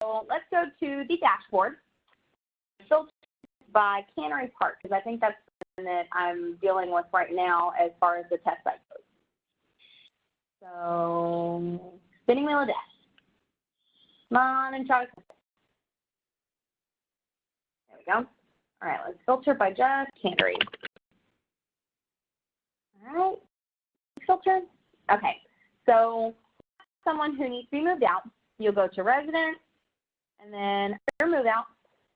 So let's go to the dashboard. Filter by cannery part, because I think that's something that I'm dealing with right now as far as the test site goes. So spinning wheel of death. Come on and try to. There we go. All right, let's filter by just cannery. All right, filter. Okay, so someone who needs to be moved out, you'll go to resident, and then under move out,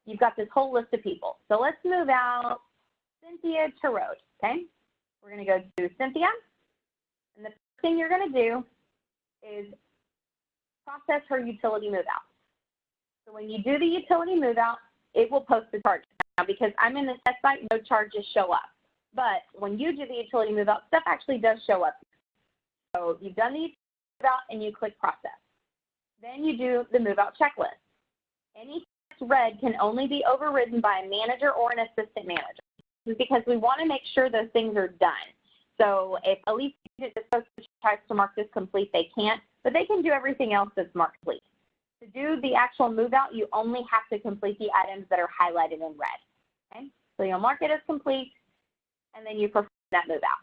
you've got this whole list of people. So let's move out Cynthia to road, okay? We're gonna go to Cynthia, and the first thing you're gonna do is process her utility move out. So when you do the utility move out, it will post the charges. Now, because I'm in the test site, no charges show up. But when you do the utility move out, stuff actually does show up. So you've done the utility move out and you click process. Then you do the move out checklist. Any text read can only be overridden by a manager or an assistant manager. This is because we want to make sure those things are done. So if a lead agent is supposed to try to mark this complete, they can't, but they can do everything else that's marked complete. To do the actual move out, you only have to complete the items that are highlighted in red. Okay? So you'll mark it as complete, and then you perform that move out.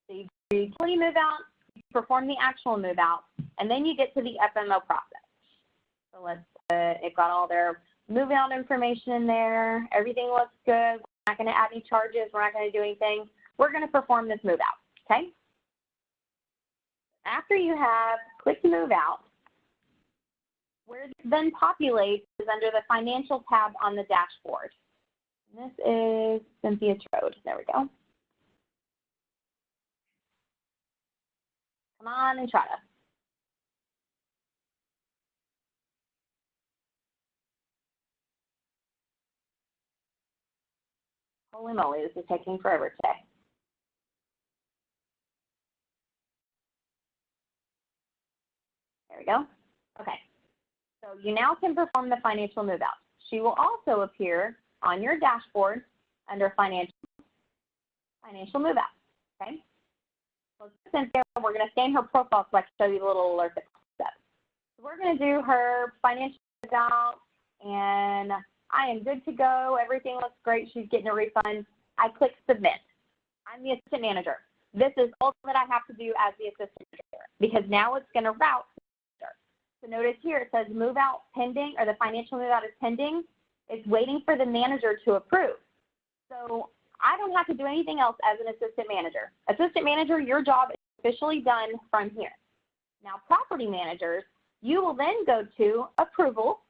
So you do the utility move out, you perform the actual move out, and then you get to the FMO process. So let's it got all their move out information in there. Everything looks good. We're not going to add any charges. We're not going to do anything. We're going to perform this move out. Okay? After you have clicked move out, where it then populates is under the financial tab on the dashboard. And this is Cynthia Trode. There we go. Come on and try to. Holy moly, this is taking forever today. There we go. Okay. So you now can perform the financial move out. She will also appear on your dashboard under financial move out. Okay. So Cynthia, we're going to scan her profile so I can show you the little alert that pops up. So we're going to do her financial move out, and I am good to go. Everything looks great. She's getting a refund. I click submit. I'm the assistant manager. This is all that I have to do as the assistant manager because now it's going to route. So notice here it says move out pending, or the financial move out is pending. It's waiting for the manager to approve. So I don't have to do anything else as an assistant manager. Assistant manager, your job is officially done from here. Now property managers, you will then go to approval,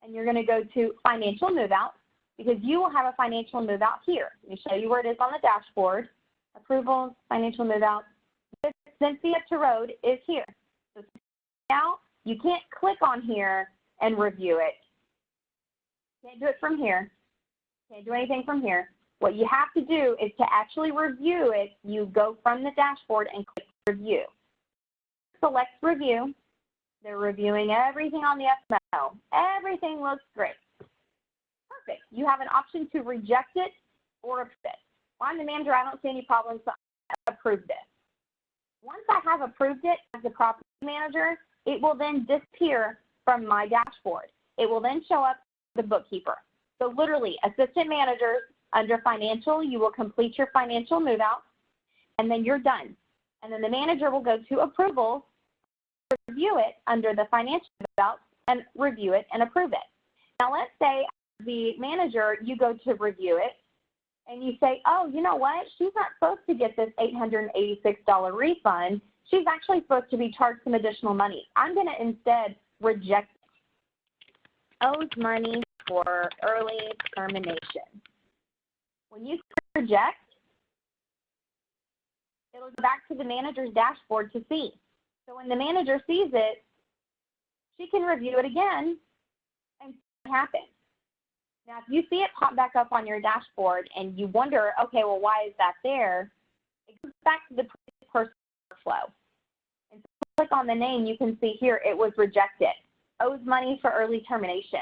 and you're going to go to financial move out because you will have a financial move out here. Let me show you where it is on the dashboard. Approval, financial move out. Cynthia Terode is here. So now you can't click on here and review it. Can't do it from here. Can't do anything from here. What you have to do is to actually review it, you go from the dashboard and click review. Select review. They're reviewing everything on the FMO. Everything looks great. Perfect. You have an option to reject it or approve it. Well, I'm the manager. I don't see any problems, so I approve this. Once I have approved it as the property manager, it will then disappear from my dashboard. It will then show up the bookkeeper. So literally, assistant managers under financial, you will complete your financial move out, and then you're done. And then the manager will go to approvals, review it under the financial move out, and review it and approve it. Now let's say the manager, you go to review it, and you say, oh, you know what? She's not supposed to get this $886 refund. She's actually supposed to be charged some additional money. I'm going to instead reject it. Owes money for early termination. When you reject, it'll go back to the manager's dashboard to see. So when the manager sees it, she can review it again and see what happens. Now, if you see it pop back up on your dashboard and you wonder, okay, well, why is that there? It goes back to the personal workflow. And so click on the name, you can see here it was rejected. Owes money for early termination.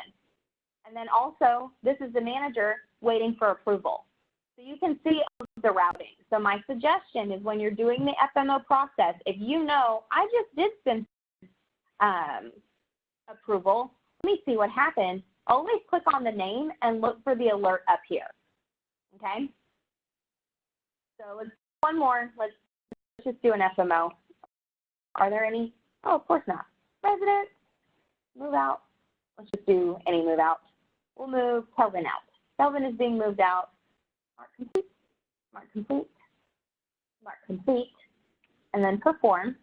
And then also, this is the manager waiting for approval. So you can see the routing. So my suggestion is when you're doing the FMO process, if you know, I just did send approval. Let me see what happened. Always click on the name and look for the alert up here, okay? So let's do one more. Let's just do an FMO. Are there any? Oh, of course not. Resident, move out. Let's just do any move out. We'll move Kelvin out. Kelvin is being moved out. Mark complete, mark complete, mark complete, and then perform.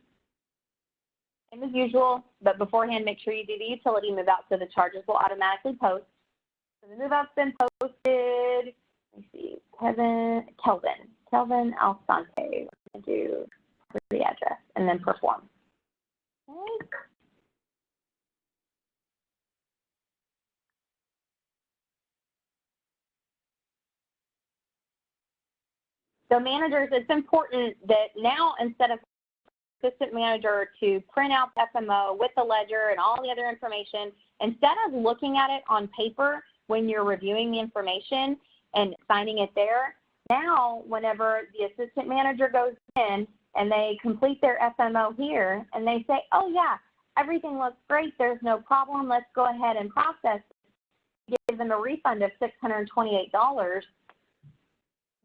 Same as usual, but beforehand, make sure you do the utility move out so the charges will automatically post. So the move out's been posted. Let me see, Kelvin Alsante. We're going to do the address and then perform. Okay. So managers, it's important that now instead of assistant manager to print out FMO with the ledger and all the other information, instead of looking at it on paper when you're reviewing the information and signing it there, now whenever the assistant manager goes in and they complete their FMO here and they say, oh yeah, everything looks great, there's no problem, let's go ahead and process, give them a refund of $628.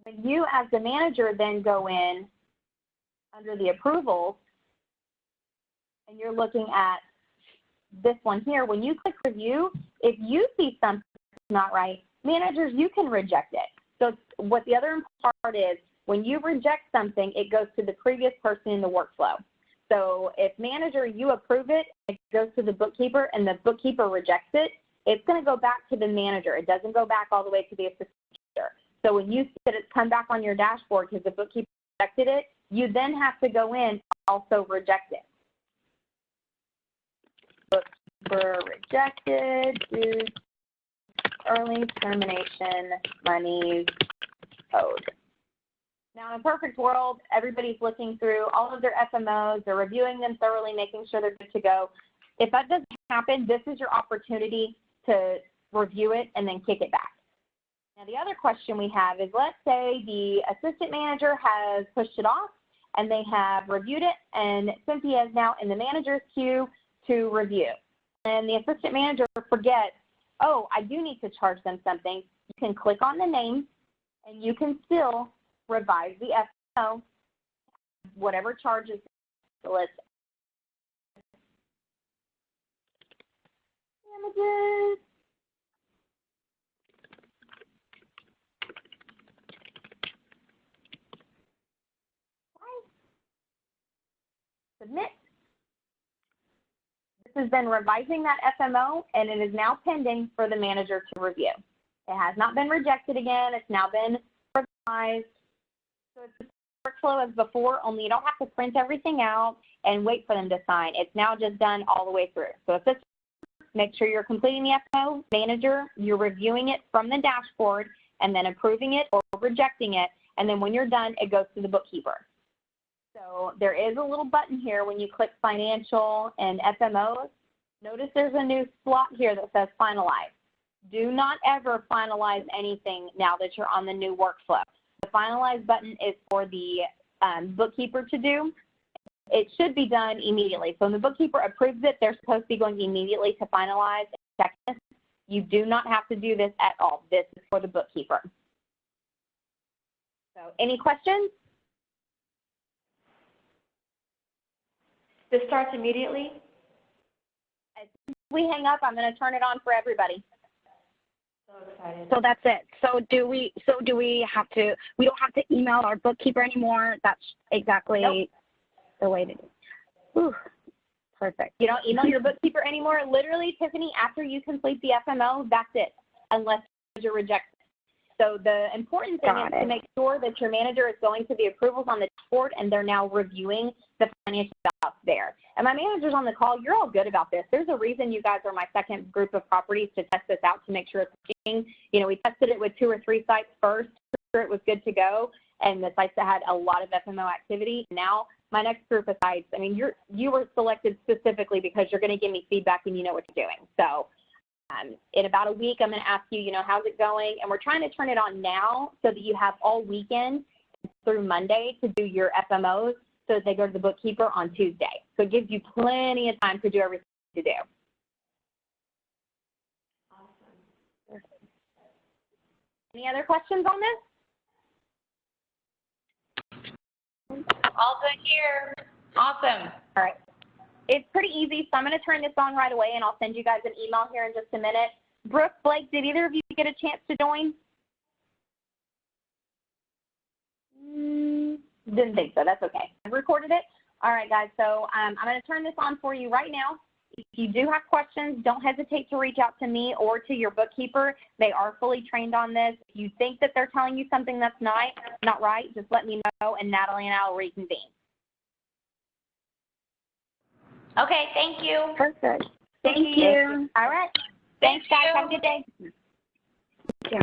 When you as the manager then go in under the approvals and you're looking at this one here, when you click review, if you see something not right, managers, you can reject it. So what the other part is, when you reject something, it goes to the previous person in the workflow. So if manager, you approve it, it goes to the bookkeeper and the bookkeeper rejects it, it's going to go back to the manager. It doesn't go back all the way to the assistant manager. So when you see that it's come back on your dashboard because the bookkeeper rejected it, you then have to go in and also reject it. Bookkeeper rejected due early termination monies owed. Now, in a perfect world, everybody's looking through all of their FMOs, they're reviewing them thoroughly, making sure they're good to go. If that doesn't happen, this is your opportunity to review it and then kick it back. Now, the other question we have is, let's say the assistant manager has pushed it off and they have reviewed it, and Cynthia is now in the manager's queue to review. And the assistant manager forgets, oh, I do need to charge them something. You can click on the name and you can still revise the FMO, whatever charges. So let's images. Submit. This has been revising that FMO, and it is now pending for the manager to review. It has not been rejected again. It's now been revised. So it's the workflow as before, only you don't have to print everything out and wait for them to sign. It's now just done all the way through. So if this, make sure you're completing the FMO. Manager, you're reviewing it from the dashboard and then approving it or rejecting it. And then when you're done, it goes to the bookkeeper. So there is a little button here when you click financial and FMOs. Notice there's a new slot here that says finalize. Do not ever finalize anything now that you're on the new workflow. The finalize button is for the bookkeeper to do. It should be done immediately. So when the bookkeeper approves it, they're supposed to be going immediately to finalize and check this. You do not have to do this at all. This is for the bookkeeper. So any questions? This starts immediately? As soon as we hang up, I'm going to turn it on for everybody. So excited. So that's it. So do we have to, we don't have to email our bookkeeper anymore? That's exactly the way to do it. Whew. Perfect. You don't email your bookkeeper anymore. Literally, Tiffany, after you complete the FMO, that's it, unless you reject it. So the important thing is to make sure that your manager is going to the approvals on the dashboard and they're now reviewing the financial balance there. And my manager's on the call. You're all good about this. There's a reason you guys are my second group of properties to test this out to make sure it's working. You know, we tested it with 2 or 3 sites first, sure it was good to go, and the sites that had a lot of FMO activity. Now, my next group of sites, I mean, you were selected specifically because you're going to give me feedback and you know what you're doing. So in about a week, I'm going to ask you, you know, how's it going? And we're trying to turn it on now so that you have all weekend through Monday to do your FMOs so that they go to the bookkeeper on Tuesday. So it gives you plenty of time to do everything to do. Any other questions on this? All good here. Awesome. All right. It's pretty easy, so I'm going to turn this on right away, and I'll send you guys an email here in just a minute. Brooke, Blake, did either of you get a chance to join? Didn't think so. That's okay. I've recorded it. All right, guys. So I'm going to turn this on for you right now. If you do have questions, don't hesitate to reach out to me or to your bookkeeper. They are fully trained on this. If you think that they're telling you something that's not right, just let me know, and Natalie and I will reconvene. Okay, thank you. Perfect. Thank Thank you. All right. Thanks, guys. Have a good day. Yeah.